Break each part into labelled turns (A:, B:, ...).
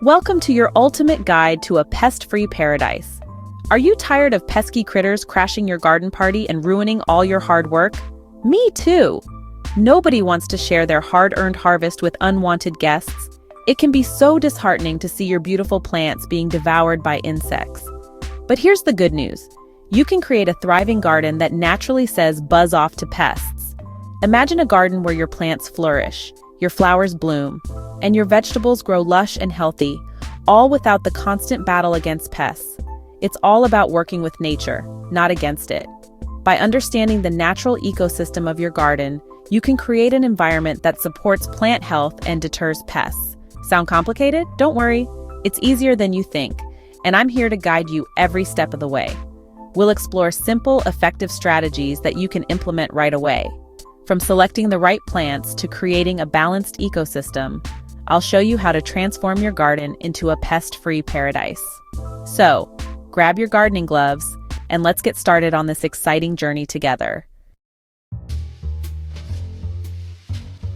A: Welcome to your ultimate guide to a pest-free paradise. Are you tired of pesky critters crashing your garden party and ruining all your hard work? Me too! Nobody wants to share their hard-earned harvest with unwanted guests. It can be so disheartening to see your beautiful plants being devoured by insects. But here's the good news. You can create a thriving garden that naturally says buzz off to pests. Imagine a garden where your plants flourish, your flowers bloom, and your vegetables grow lush and healthy, all without the constant battle against pests. It's all about working with nature, not against it. By understanding the natural ecosystem of your garden, you can create an environment that supports plant health and deters pests. Sound complicated? Don't worry. It's easier than you think, and I'm here to guide you every step of the way. We'll explore simple, effective strategies that you can implement right away. From selecting the right plants to creating a balanced ecosystem, I'll show you how to transform your garden into a pest-free paradise. So, grab your gardening gloves, and let's get started on this exciting journey together.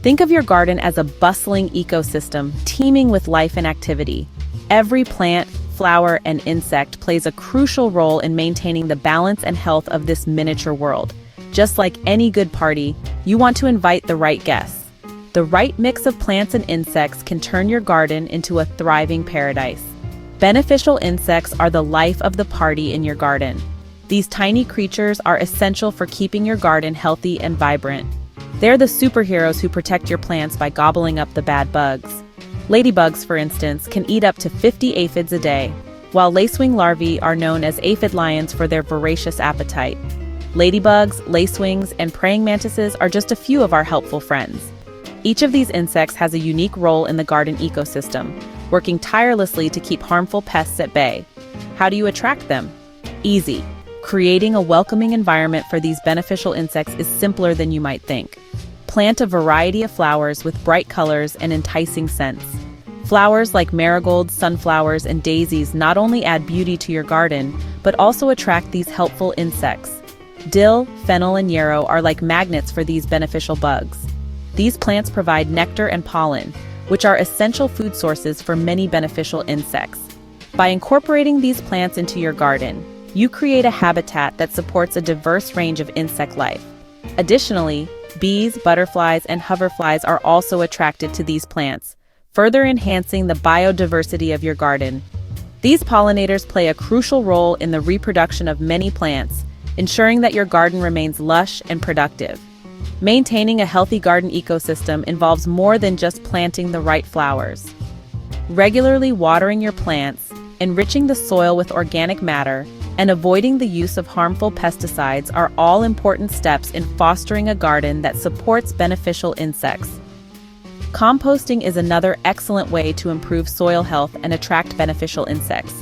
A: Think of your garden as a bustling ecosystem teeming with life and activity. Every plant, flower, and insect plays a crucial role in maintaining the balance and health of this miniature world. Just like any good party, you want to invite the right guests. The right mix of plants and insects can turn your garden into a thriving paradise. Beneficial insects are the life of the party in your garden. These tiny creatures are essential for keeping your garden healthy and vibrant. They're the superheroes who protect your plants by gobbling up the bad bugs. Ladybugs, for instance, can eat up to 50 aphids a day, while lacewing larvae are known as aphid lions for their voracious appetite. Ladybugs, lacewings, and praying mantises are just a few of our helpful friends. Each of these insects has a unique role in the garden ecosystem, working tirelessly to keep harmful pests at bay. How do you attract them? Easy. Creating a welcoming environment for these beneficial insects is simpler than you might think. Plant a variety of flowers with bright colors and enticing scents. Flowers like marigolds, sunflowers, and daisies not only add beauty to your garden, but also attract these helpful insects. Dill, fennel, and yarrow are like magnets for these beneficial bugs. These plants provide nectar and pollen, which are essential food sources for many beneficial insects. By incorporating these plants into your garden, you create a habitat that supports a diverse range of insect life. Additionally, bees, butterflies, and hoverflies are also attracted to these plants, further enhancing the biodiversity of your garden. These pollinators play a crucial role in the reproduction of many plants, ensuring that your garden remains lush and productive. Maintaining a healthy garden ecosystem involves more than just planting the right flowers. Regularly watering your plants, enriching the soil with organic matter, and avoiding the use of harmful pesticides are all important steps in fostering a garden that supports beneficial insects. Composting is another excellent way to improve soil health and attract beneficial insects.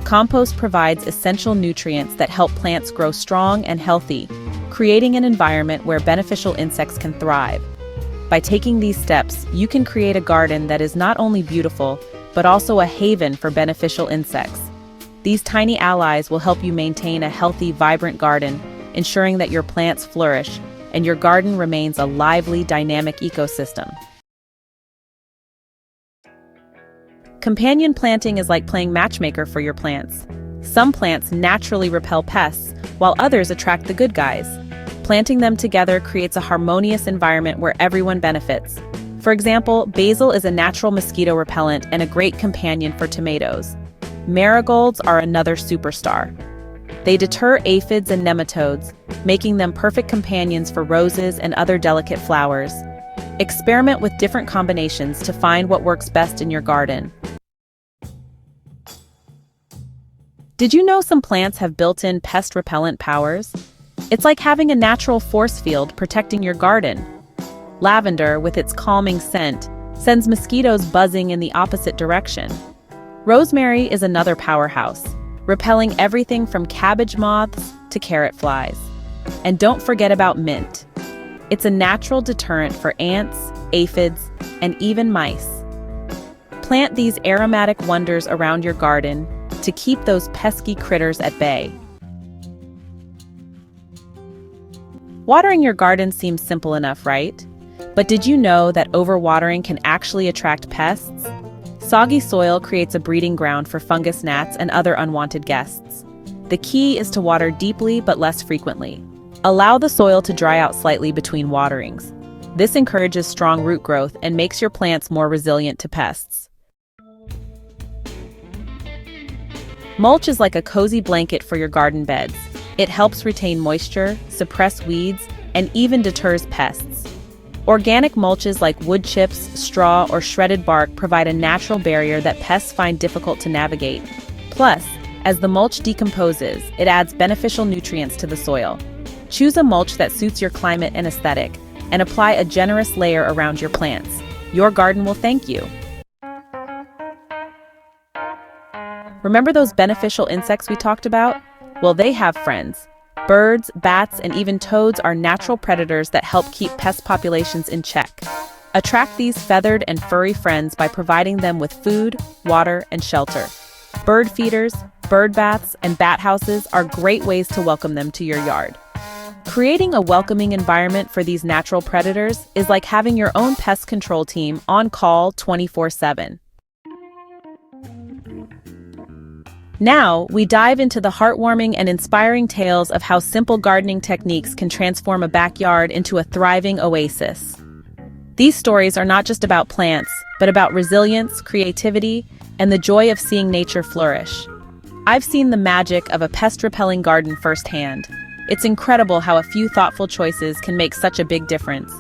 A: Compost provides essential nutrients that help plants grow strong and healthy, creating an environment where beneficial insects can thrive. By taking these steps, you can create a garden that is not only beautiful, but also a haven for beneficial insects. These tiny allies will help you maintain a healthy, vibrant garden, ensuring that your plants flourish and your garden remains a lively, dynamic ecosystem. Companion planting is like playing matchmaker for your plants. Some plants naturally repel pests, while others attract the good guys. Planting them together creates a harmonious environment where everyone benefits. For example, basil is a natural mosquito repellent and a great companion for tomatoes. Marigolds are another superstar. They deter aphids and nematodes, making them perfect companions for roses and other delicate flowers. Experiment with different combinations to find what works best in your garden. Did you know some plants have built-in pest repellent powers? It's like having a natural force field protecting your garden. Lavender, with its calming scent, sends mosquitoes buzzing in the opposite direction. Rosemary is another powerhouse, repelling everything from cabbage moths to carrot flies. And don't forget about mint. It's a natural deterrent for ants, aphids, and even mice. Plant these aromatic wonders around your garden to keep those pesky critters at bay. Watering your garden seems simple enough, right? But did you know that overwatering can actually attract pests? Soggy soil creates a breeding ground for fungus gnats and other unwanted guests. The key is to water deeply but less frequently. Allow the soil to dry out slightly between waterings. This encourages strong root growth and makes your plants more resilient to pests. Mulch is like a cozy blanket for your garden beds. It helps retain moisture, suppress weeds, and even deters pests. Organic mulches like wood chips, straw, or shredded bark provide a natural barrier that pests find difficult to navigate. Plus, as the mulch decomposes, it adds beneficial nutrients to the soil. Choose a mulch that suits your climate and aesthetic, and apply a generous layer around your plants. Your garden will thank you. Remember those beneficial insects we talked about? Well, they have friends. Birds, bats, and even toads are natural predators that help keep pest populations in check. Attract these feathered and furry friends by providing them with food, water, and shelter. Bird feeders, bird baths, and bat houses are great ways to welcome them to your yard. Creating a welcoming environment for these natural predators is like having your own pest control team on call 24/7. Now, we dive into the heartwarming and inspiring tales of how simple gardening techniques can transform a backyard into a thriving oasis. These stories are not just about plants, but about resilience, creativity, and the joy of seeing nature flourish. I've seen the magic of a pest-repelling garden firsthand. It's incredible how a few thoughtful choices can make such a big difference.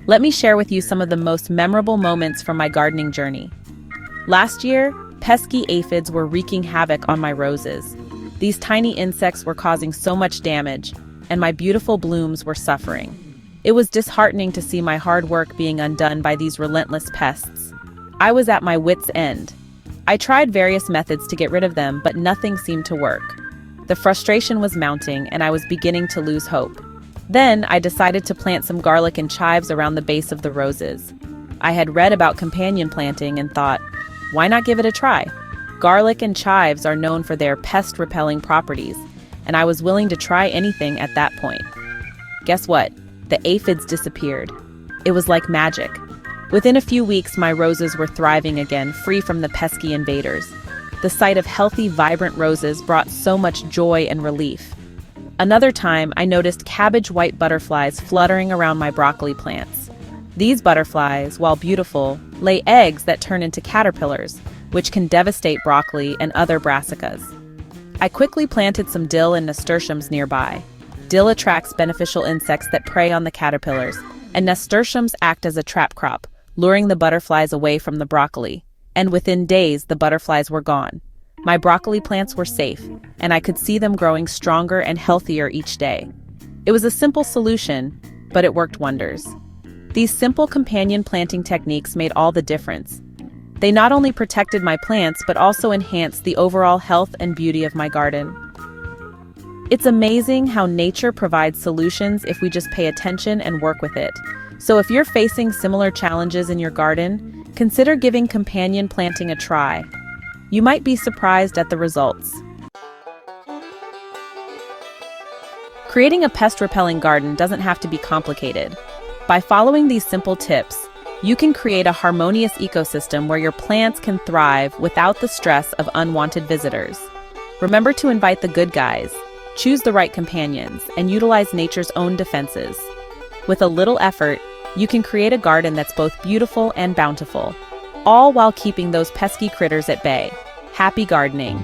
A: Let me share with you some of the most memorable moments from my gardening journey. Last year, pesky aphids were wreaking havoc on my roses. These tiny insects were causing so much damage, and my beautiful blooms were suffering. It was disheartening to see my hard work being undone by these relentless pests. I was at my wits' end. I tried various methods to get rid of them, but nothing seemed to work. The frustration was mounting, and I was beginning to lose hope. Then I decided to plant some garlic and chives around the base of the roses. I had read about companion planting and thought, why not give it a try? Garlic and chives are known for their pest-repelling properties, and I was willing to try anything at that point. Guess what? The aphids disappeared. It was like magic. Within a few weeks, my roses were thriving again, free from the pesky invaders. The sight of healthy, vibrant roses brought so much joy and relief. Another time, I noticed cabbage white butterflies fluttering around my broccoli plants. These butterflies, while beautiful, lay eggs that turn into caterpillars, which can devastate broccoli and other brassicas. I quickly planted some dill and nasturtiums nearby. Dill attracts beneficial insects that prey on the caterpillars, and nasturtiums act as a trap crop, luring the butterflies away from the broccoli. And within days, the butterflies were gone. My broccoli plants were safe, and I could see them growing stronger and healthier each day. It was a simple solution, but it worked wonders. These simple companion planting techniques made all the difference. They not only protected my plants, but also enhanced the overall health and beauty of my garden. It's amazing how nature provides solutions if we just pay attention and work with it. So if you're facing similar challenges in your garden, consider giving companion planting a try. You might be surprised at the results. Creating a pest-repelling garden doesn't have to be complicated. By following these simple tips, you can create a harmonious ecosystem where your plants can thrive without the stress of unwanted visitors. Remember to invite the good guys, choose the right companions, and utilize nature's own defenses. With a little effort, you can create a garden that's both beautiful and bountiful, all while keeping those pesky critters at bay. Happy gardening!